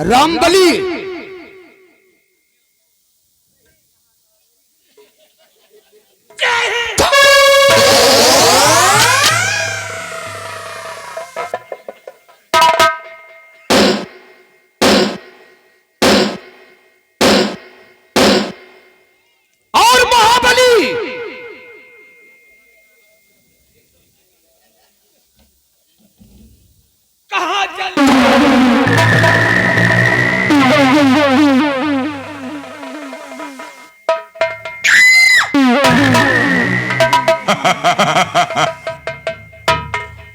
रामबली और महाबली कहाँ चल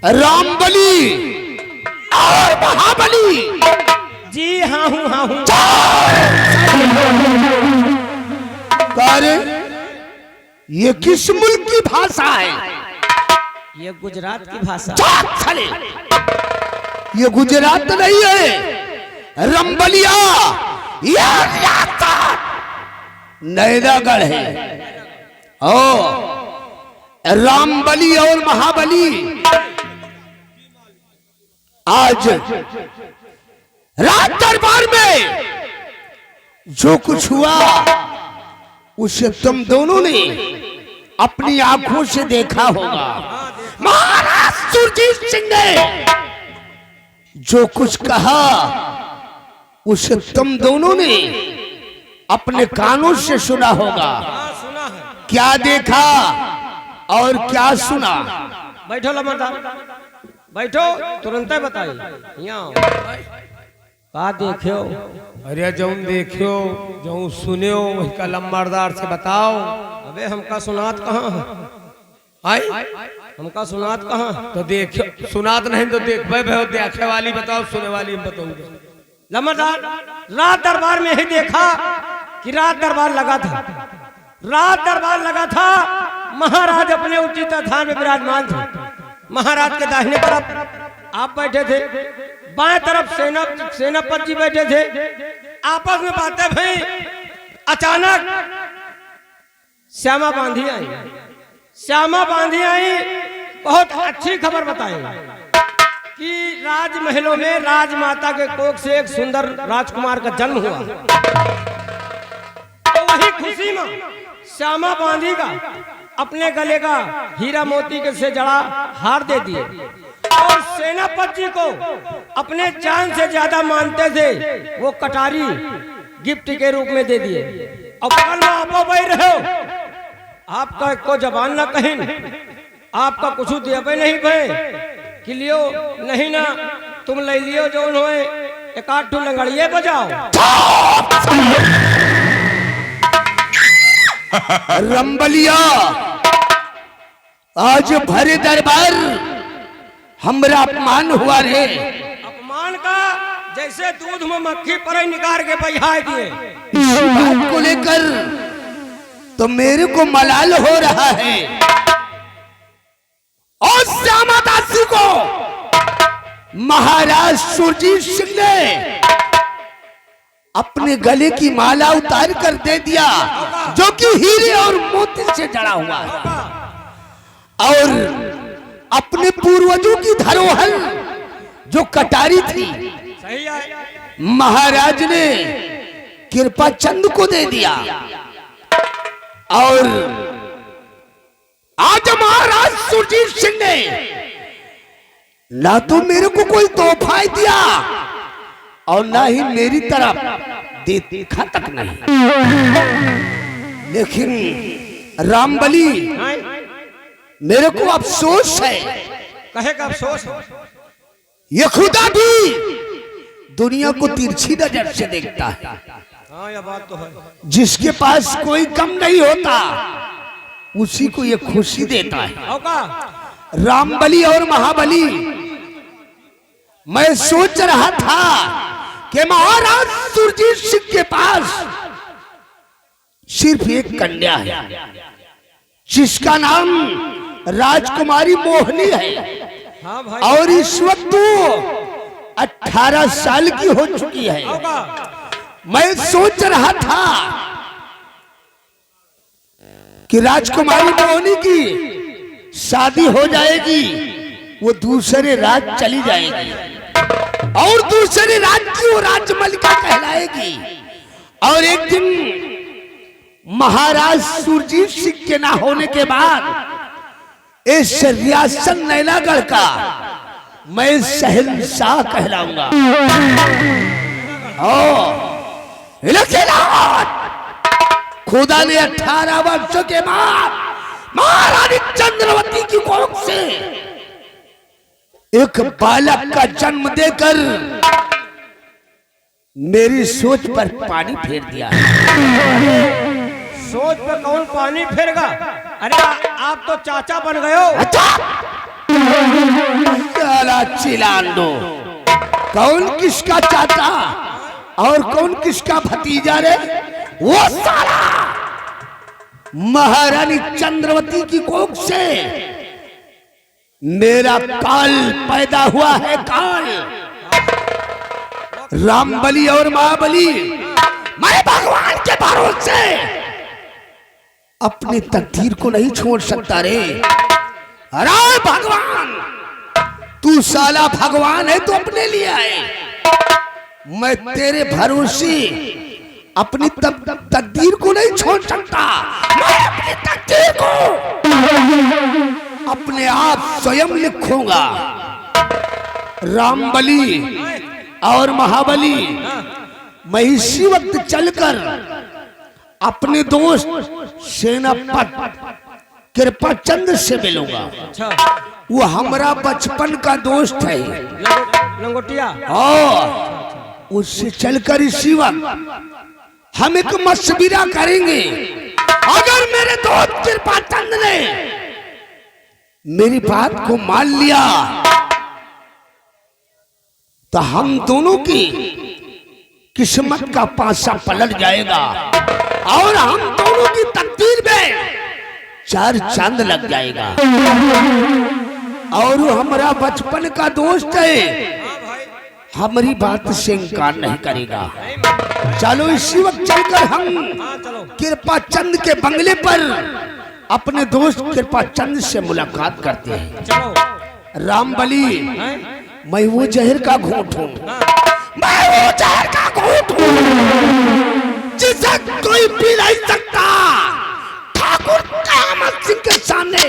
रामबली और महाबली। जी हाँ हूँ अरे ये किस मुल्क की भाषा है? ये गुजरात की भाषा। चले ये गुजरात नहीं है, रंबलिया ये नैनागढ़ है। ओ रामबली और महाबली आज राज दरबार में जो कुछ हुआ उसे तुम दोनों ने अपनी आंखों से देखा होगा। महाराज सुरजीत सिंह ने जो कुछ कहा उसे तुम दोनों ने अपने कानों से सुना होगा। सुना है। क्या देखा और क्या सुना? बैठो लमरदार, बैठो, तुरंत बताइए। का देखो? अरे जौन देखियो जौन सुनियो वही का लम्बारदार से बताओ। अबे हमका सुनात कहाँ है? आई हमका सुनात कहाँ है? तो देखियो, सुनात नहीं तो देख भाई देखे वाली बताओ, सुने वाली हम बताऊंगा। लमरदार, रात दरबार में ही देखा कि रात दरबार लगा था। रात दरबार लगा था, महाराज अपने उचित स्थान में विराजमान थे। महाराज के दाहिने तरफ आप बैठे थे, बाएं तरफ सेनापति जी बैठे थे। आपस में बातें भई। अचानक श्यामा बांधी आई। श्यामा बांधी आई, बहुत अच्छी खबर बताई कि राजमहलों में राजमाता के कोख से एक सुंदर राजकुमार का जन्म हुआ। तो वही खुशी में श्यामा बांधी का अपने गले का हीरा मोती के से जड़ा हार दे दिए और सेनापति जी को अपने जान से ज्यादा मानते थे वो कटारी गिफ्ट के रूप में दे दिए। और बगल में आपो भाई रहे हो, आपका को जबान ना कहीं, आपका कुछ दे नहीं भाई कि लियो नहीं ना तुम ले लियो जो होए एक आठ ठू लंगड़िए बजाओ। रंबलिया आज भरे दरबार हमरा अपमान हुआ रे। अपमान का जैसे दूध में मक्खी पर निकाल के बहा दिए। इस बात को लेकर तो मेरे को मलाल हो रहा है। और श्यामा दासी को महाराज सुरजीत सिंह ने अपने गले की माला उतार कर दे दिया जो कि हीरे और मोती से जड़ा हुआ है। और अपने पूर्वजों की धरोहर जो कटारी थी सही है। महाराज ने कृपा चंद को दे दिया। और आज महाराज सुरजीत सिंह ने ना तो मेरे को कोई तोहफा दिया और ना ही मेरी तरफ देखा तक नहीं। लेकिन रामबली मेरे को अफसोस है। कहे का अफसोस? ये खुदा भी दुनिया को तिरछी नजर से देखता है। हाँ यह बात तो है। जिसके पास कोई कम नहीं होता उसी को ये खुशी देता है। होगा रामबली और महाबली, मैं सोच रहा था कि महाराज सुरजीत सिंह के पास सिर्फ एक कन्या है जिसका नाम राजकुमारी मोहनी है। हाँ भाई। और इस वक्त वो 18 साल की हो चुकी है। होगा। मैं सोच रहा था कि राजकुमारी मोहनी की शादी हो जाएगी, वो दूसरे राज चली जाएगी। और दूसरे राज्य की वो राजमलिका कहलाएगी। और एक दिन महाराज सुरजीत सिंह के ना होने के बाद इस रियासत नैनागढ़ का मैं शहंशाह कहलाऊंगा। खुदा ने 18 वर्षों के बाद महारानी चंद्रवती की कोख से एक बालक का जन्म देकर मेरी सोच पर पानी फेर दिया। सोच पे कौन पानी फेरेगा? अरे आप तो चाचा बन गए हो। अच्छा चिल्लान दो, कौन किसका चाचा और कौन किसका भतीजा रे? वो साला महारानी चंद्रवती की कोख से मेरा काल पैदा हुआ है। काल रामबली और महाबली, मैं भगवान के भरोसे अपनी तकदीर को नहीं छोड़ सकता रे। अरे भगवान, तू साला भगवान है तो अपने लिए आए, मैं तेरे भरोसे अपनी तकदीर को नहीं छोड़ सकता। मैं अपनी तकदीर को अपने आप स्वयं लिखूंगा। रामबली और महाबली, मैं इसी वक्त चलकर अपने दोस्त सेनापति कृपाचंद से मिलूंगा। अच्छा, वो हमारा बचपन का दोस्त है। लंगोटिया। उससे चलकर इसी वक्त हम एक मशविरा करेंगे। अगर मेरे दोस्त कृपाचंद ने मेरी बात को मान लिया तो हम दोनों की किस्मत का पासा पलट जाएगा और हम दोनों की तकदीर में 4 चांद लग जाएगा। और वो हमारा बचपन का दोस्त है, हमारी बात से इनकार नहीं करेगा। चलो इसी वक्त चलकर हम कृपाचंद के बंगले पर अपने दोस्त कृपाचंद से मुलाकात करते हैं। चलो। रामबली, मैं वो जहर का घूंट हूँ, मैं वो जहर का घूंट हूँ जिसे कोई पी नहीं सकता। ठाकुर कयामत सिंह के सामने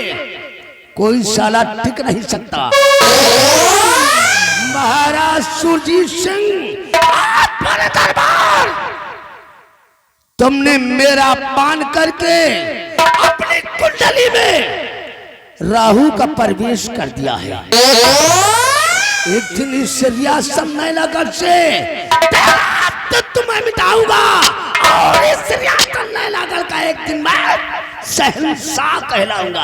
कोई साला टिक नहीं सकता। महाराज सुरजीत सिंह, अपने दरबार तुमने मेरा पान करके अपनी कुंडली में राहु का प्रवेश कर दिया है। एक दिन इस रियासत नैनागढ़ से तुम्हें मिटाऊंगा और इस रियासत नैनागढ़ का एक दिन मैं शहंशाह कहलाऊंगा।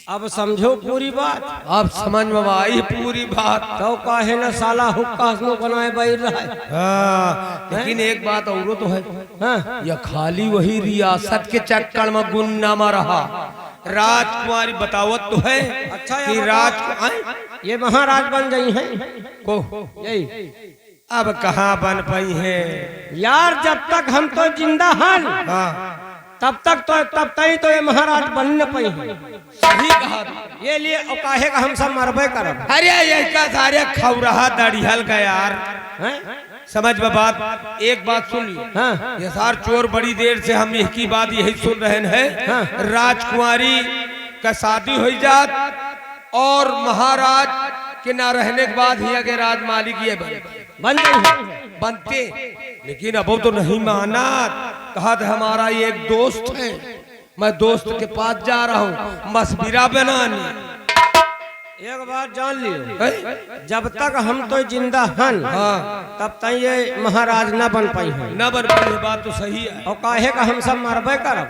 अब समझो पूरी बात। अब समझ में आई पूरी बात। तो काहे न साला हुक्का हसनो बनाए बैठ रहा है। लेकिन एक बात और तो है, हाँ? यह खाली वही रियासत के चक्कर में गुमनामा रहा। राजकुमारी बतावत तो है। अच्छा, कि राज ये महाराज बन गई हैं को यही। अब कहाँ बन पाई है यार, जब तक हम तो जिंदा हैं तब तक तो ये महाराज बन न पाई हैं। सही कहा। ये लिए और काहे का हम सब मरबे करब। अरे ये क्या सारे खौरहा दड़िहल गया यार। हैं? समझ में बात। एक बात सुन ली। हाँ। ये सार चोर बड़ी देर से हम एक ही बात यही सुन रहे हैं। हाँ। राजकुमारी का शादी हो जात और महाराज के ना रहने के बाद ही अगर राज मालिक ये बन गई बनते, लेकिन अब वो तो नहीं माना। कहा था हमारा ये एक दोस्त है, मैं दोस्त के पास जा रहा हूँ मशविरा बनाने। एक बात जान लियो, जब तक हम तो जिंदा हैं तब तक ये महाराज न बन पाई है। न बन पाई, बात तो सही है। और काहे का हम सब मरबे करब।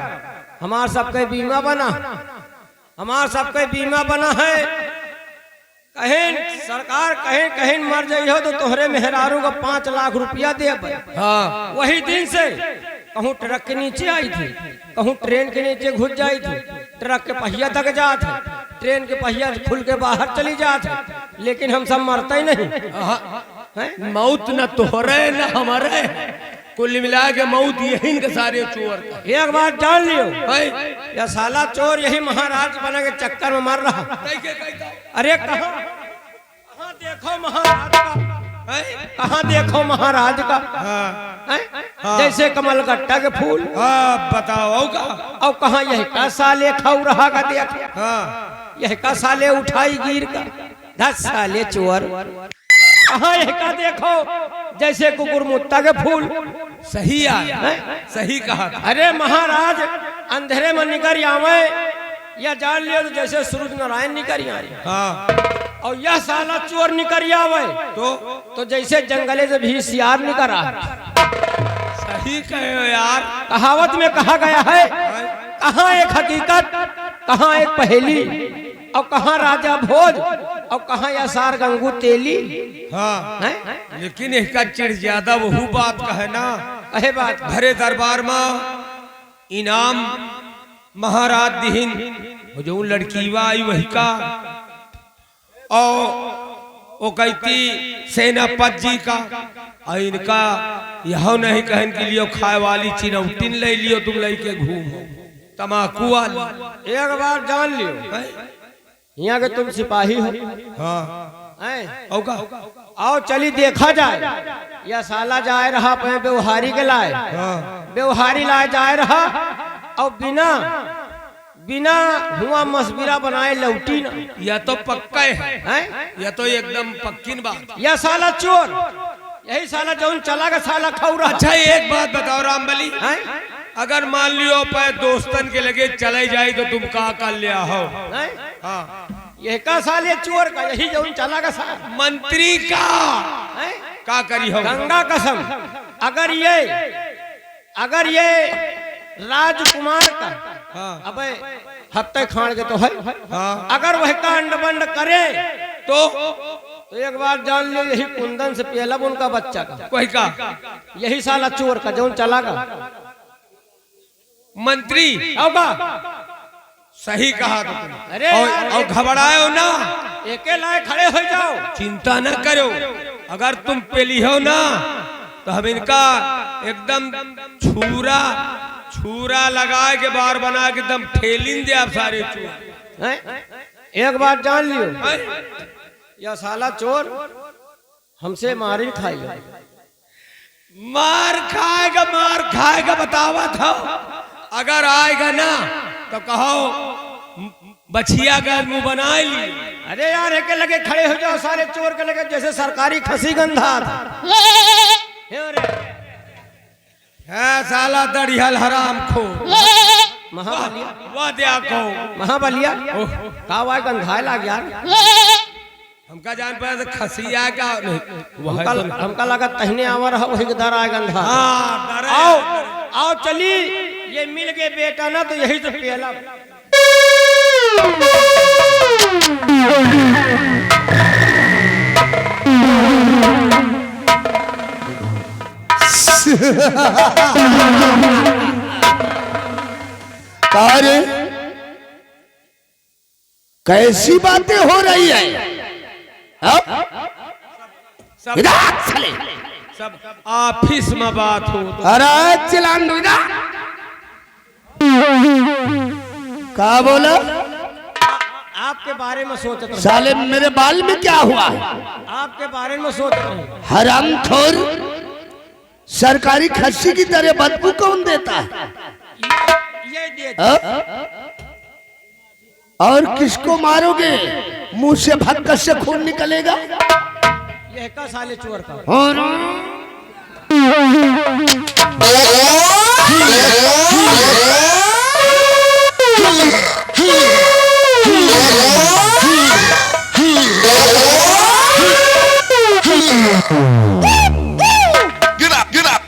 हमार सबके बीमा बना, हमार सबके बीमा बना है। कहीं सरकार कहीं मर जाइ हो तो तोहरे मेहरारू का 5 लाख रुपया दे। हाँ। वही दिन से कहूँ ट्रक के नीचे आई थी, कहूँ ट्रेन के नीचे घुस जाई थी, ट्रक के पहिया तक जात है, ट्रेन के पहिया खुल के बाहर चली जात है, लेकिन हम सब मरते ही नहीं। मौत न तोहरे न हमारे, कुल मिला के मौत यही के सारे चोर का। एक बात जान लियो, है? यह साला चोर यही महाराज बना के चक्कर में मर रहा। अरे कहाँ देखो महाराज का, कहाँ देखो महाराज का। हाँ। जैसे कमल गट्टा के फूल। हाँ बताओ का। और कहाँ यह का साले खाऊ रहा का देख। हाँ यह का साले उठाई गिर का। 10 साले चोर। कहाँ यह का देखो जैसे कुकुर मुत्ता के फूल। सही है, सही कहा। अरे महाराज अंधेरे में निकर आवे या जान लियो तो जैसे सूरज नारायण निकर आए। हाँ। और यह साला चोर निकर आवे तो जैसे जंगले से भी सियार निकर आ। सही कहे हो यार। कहावत में कहा गया है, कहाँ एक हकीकत, कहाँ एक पहेली, और कहाँ राजा भोज, और कहाँ या सार गंगू तेली। हाँ है? लेकिन इसका चिड़ ज्यादा वही बात का है ना। कहे बात घरे दरबार में इनाम महाराज दिहिन जो लड़कीवा आई वही का, और वो कहती सेनापति जी का, और इनका यह नहीं कहन के लिए खाए वाली चिनौटिन ले लियो, तुम लेके घूमो तमाकू वाली। एक बार जान लियो, यहाँ के तुम सिपाही हो। हाँ। आओ चली देखा जाए। या साला जाए रहा अपने व्यवहारी के लाए। हाँ। व्यवहारी लाए जाए रहा और बिना बिना हुआ मसबिरा बनाए लौटी ना। या तो पक्का है, या तो एकदम पक्की बात। या साला चोर, यही साला जौन चला का साला खाऊ रहा। अच्छा एक बात बताओ रामबली, अगर मान लियो पे दोस्तन के लगे चले जाए तो तुम का कर लिया हो। हाँ। यह का साले चोर का, यही जौन चला का साला मंत्री का करी हो। गंगा कसम, अगर ये राजकुमार का। हाँ। अबे हत्ते खान के तो है। हाँ। अगर वह कांड बंड करे तो एक बार जान लियो यही कुंदन से पहला उनका बच्चा का कोई का, यही साला चोर का जौन चला का मंत्री। होगा। सही कहा तो तुम। अरे और घबराए हो ना, एके लाए खड़े हो जाओ, चिंता न करो। अगर तुम पेली हो ना तो हम इनका एकदम छूरा लगाए के बार बना के एकदम ठेलिन दे आप सारे चोर। एक बार जान लियो यह साला चोर हमसे मारी खाएगा। मार खाएगा बतावा था। अगर आएगा ना तो कहो बछिया का मुंह बना ली। अरे यार एके लगे खड़े हो जाओ सारे चोर के लगे जैसे सरकारी खसी गंधा था। है साला दड़ियल हराम खो। महाबलिया वाह दिया को महाबलिया का वाय गंधाए लाग यार। हमका जान पाया तो खसिया का हमका लगा तहने आवा रहा वही के दर आए गंधा। हाँ, आओ चली ये मिल गए बेटा ना तो यही तो पहला। अरे कैसी बातें हो रही है। सब ऑफिस में बात हो। अरे चिल्लान दो इधर। क्या बोला? आपके बारे में सोच रहे। साले मेरे बाल में क्या हुआ? आपके बारे में सोच रहे। हरामखोर, सरकारी खस्सी की तरह बदबू कौन देता है? ये देता। और किसको मारोगे? मुंह से भक्कस से खून निकलेगा। यह का साले चोर का। और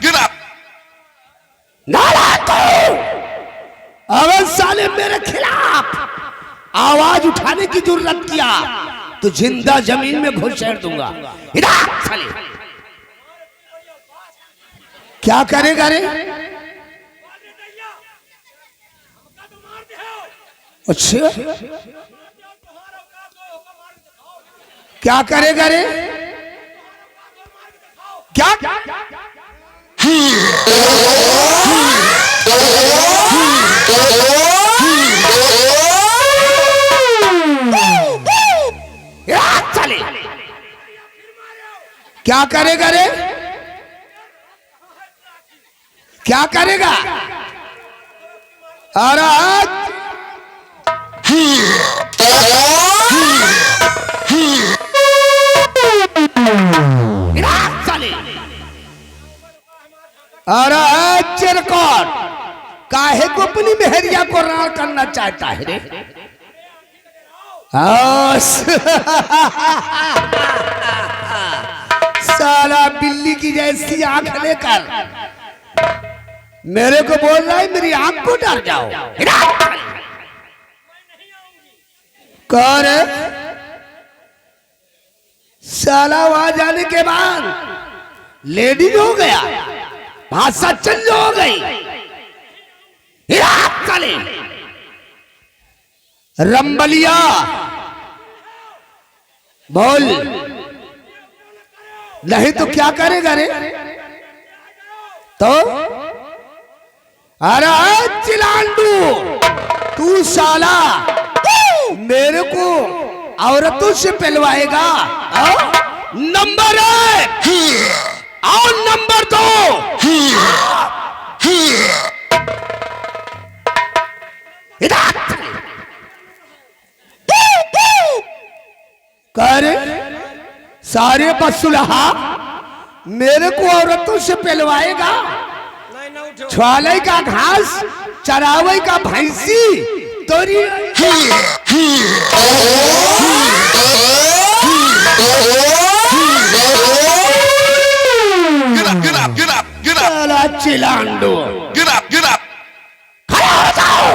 get up. अगर साले मेरे खिलाफ आवाज उठाने की जरूरत किया तो जिंदा जमीन में घुसेड़ दूंगा। इधर साले क्या करेगा रे? अच्छा क्या करेगा रे? क्या साले क्या करेगा रे? क्या करेगा? अरे साले अरे चिरकौट काहे को अपनी मेहरिया को राण करना चाहता है रे? साला बिल्ली की जैसी आंख लेकर मेरे को बोल रहा है मेरी आंख को डर जाओ। कौन है? साला वहां जाने के बाद लेडी हो गया, भाषा चंद हो गई। साले रंबलिया बोल, नहीं तो क्या करेगा रे? तो अरे चिलांडू तू साला मेरे को औरतों से पहलवाएगा? नंबर 1 और नंबर 2 करे सारे बसुलहा मेरे को औरतों से पहलवाएगा? छुआले का घास चरावे का भैंसी तोरी चिलांडो खड़ा हो जाओ।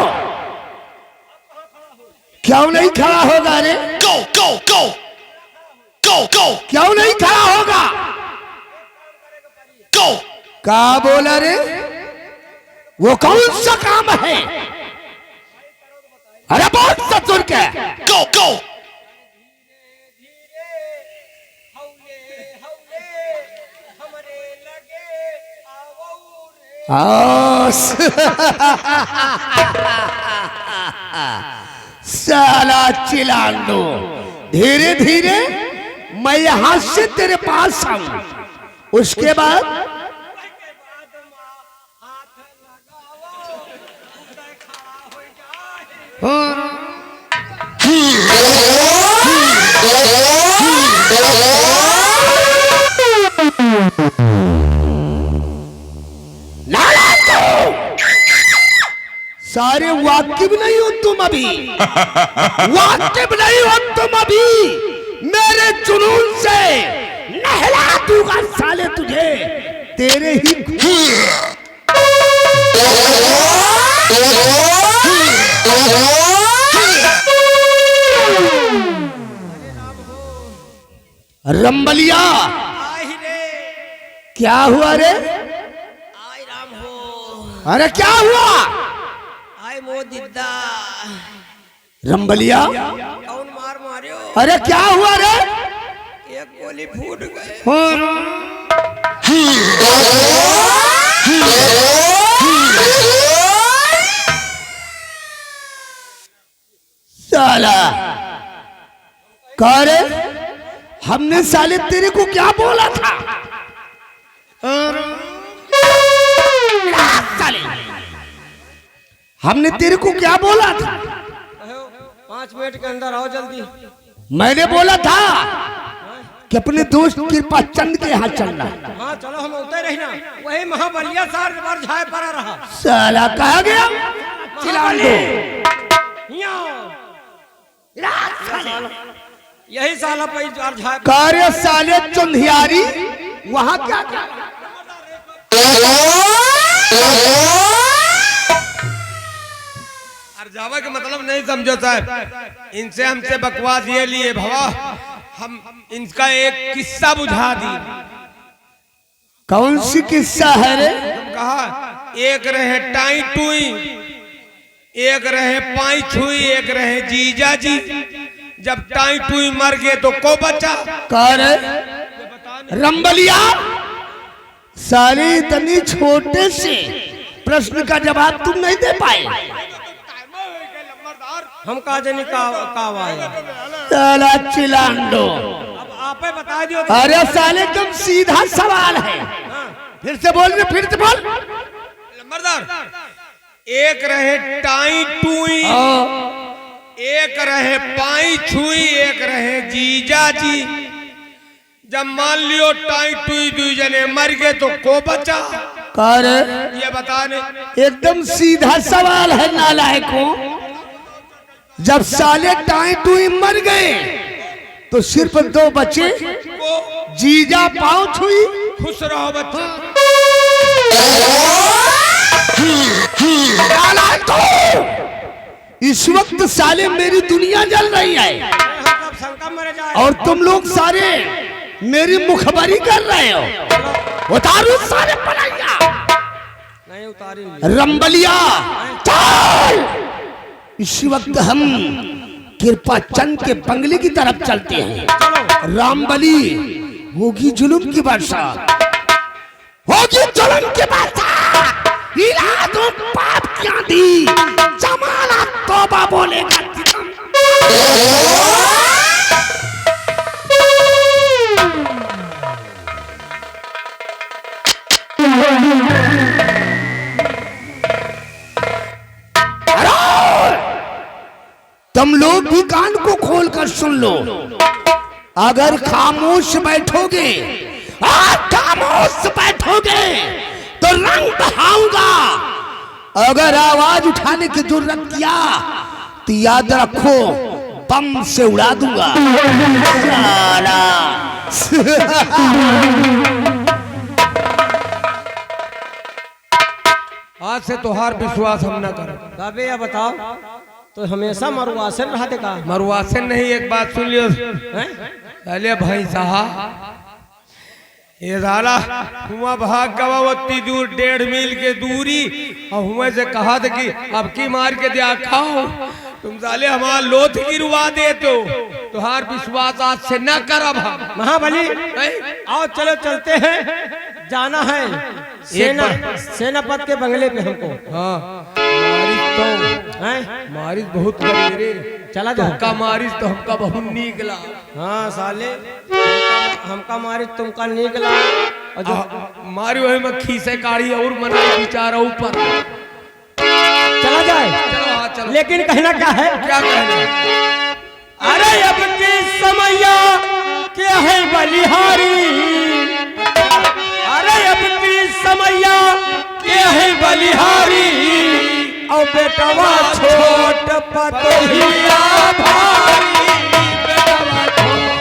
क्यों नहीं खड़ा होगा रे? Go, go, go, go, go, क्यों नहीं खड़ा होगा? go, क्या बोला रे? वो कौन सा काम है? अरे बहुत ससुर के go, go. साला चिलांडो धीरे धीरे मैं यहां से तेरे पास आऊं, उसके बाद सारे वाकिफ नहीं हो तुम अभी, वाकिफ नहीं हो तुम अभी। मेरे जुनून से नहला दूंगा साले तुझे, तेरे ही रंबलिया। क्या हुआ रे? अरे क्या हुआ? रंबलिया कौन मार मारियो? अरे क्या हुआ रे? एक गोली फूट गए। साला कह रे हमने साले तेरे को क्या बोला था? साले हमने तेरे को क्या बोला था? 5 मिनट के अंदर आओ जल्दी। मैंने बोला था कि अपने दोस्त कृपा चंद के यहाँ चलना। हाँ चलो हम उतर रहना, वही महाबलिया सार बार झाए पड़ा रहा। साला कहा गया चिलांडो, यही साला पे झाए कार्य साले चंदियारी वहाँ क्या क्या? जावा का मतलब नहीं समझो साहब, इनसे हमसे बकवास ये लिए भवा, हम इनका एक किस्सा बुझा दी। कौन सी किस्सा है रे? कहा एक रहे टाई टुई, एक रहे पाई छुई, एक रहे जीजा जी। जब टाई टुई मर गए तो को बचा? कौन रंबलिया? सारे इतनी छोटे से प्रश्न का जवाब तुम नहीं दे पाए। हम का जनी का आया। साला चिलांडो, अब आप ही बता दियो। अरे साले तुम सीधा सवाल है, फिर से बोल रहे, फिर से बोल। नंबरदार, एक रहे टाई टूई, एक रहे पाई छुई, एक रहे जीजा जी। जब मान लियो टाई टूई दुई जने मर गए तो को बचा? कर ये बताने। एकदम सीधा सवाल है नालायकों। जब साले टाई टूई मर गए तो सिर्फ दो बचे, जीजा पाँव छुई। खुश रहो बच्चा। इस वक्त साले मेरी दुनिया जल रही है हम शंका मरे जाए। और तुम लोग सारे मेरी मुखबरी कर रहे हो। उतारो सारे पलाइया, नहीं उतारी नहीं। रंबलिया चल। इसी वक्त हम कृपा चंद के बंगले की तरफ चलते हैं। रामबली होगी जुल्म की वर्षा, होगी जुल्म की वर्षा। इला तो पाप क्या दी, जमाना तौबा बोलेगा। तुम लोग भी कान को खोलकर सुन लो। अगर खामोश बैठोगे, खामोश बैठोगे तो रंग बहाऊंगा। अगर आवाज उठाने की जरूरत किया तो याद रखो बम से उड़ा दूंगा। साला आज से तोहार विश्वास हम न करो। तबे या बताओ तो हमेशा मरुआसन रहा का। मरुआसन नहीं, एक बात सुन लियो। अरे भाई साहब, ये साला हुआ भाग गवा उतनी दूर 1.5 मील के दूरी, और हुए से कहा था कि अब की मार के दिया खाओ। तुम साले हमारा लोथ गिरवा देते हो। तुहार विश्वास आज से न करब हम। महाबली आओ चलो चलते हैं, जाना है सेनापति के बंगले पे हमको। हाँ मारिस बहुत रे। चला जाओ। हमका मारिस तो हमका बहुत निकला। हाँ साले, हमका मारिस तुमका निकला। और जो मारी वही में खीसे काढ़ी और मना बिचारा ऊपर। चला जाए। चलो हाँ चलो। लेकिन कहना क्या है? क्या कहना? अरे अब की समैया क्या है बलिहारी, अरे अब की समैया क्या है बलिहारी। और बेटवा छोट पतोहिया भारी, बेटवा छोट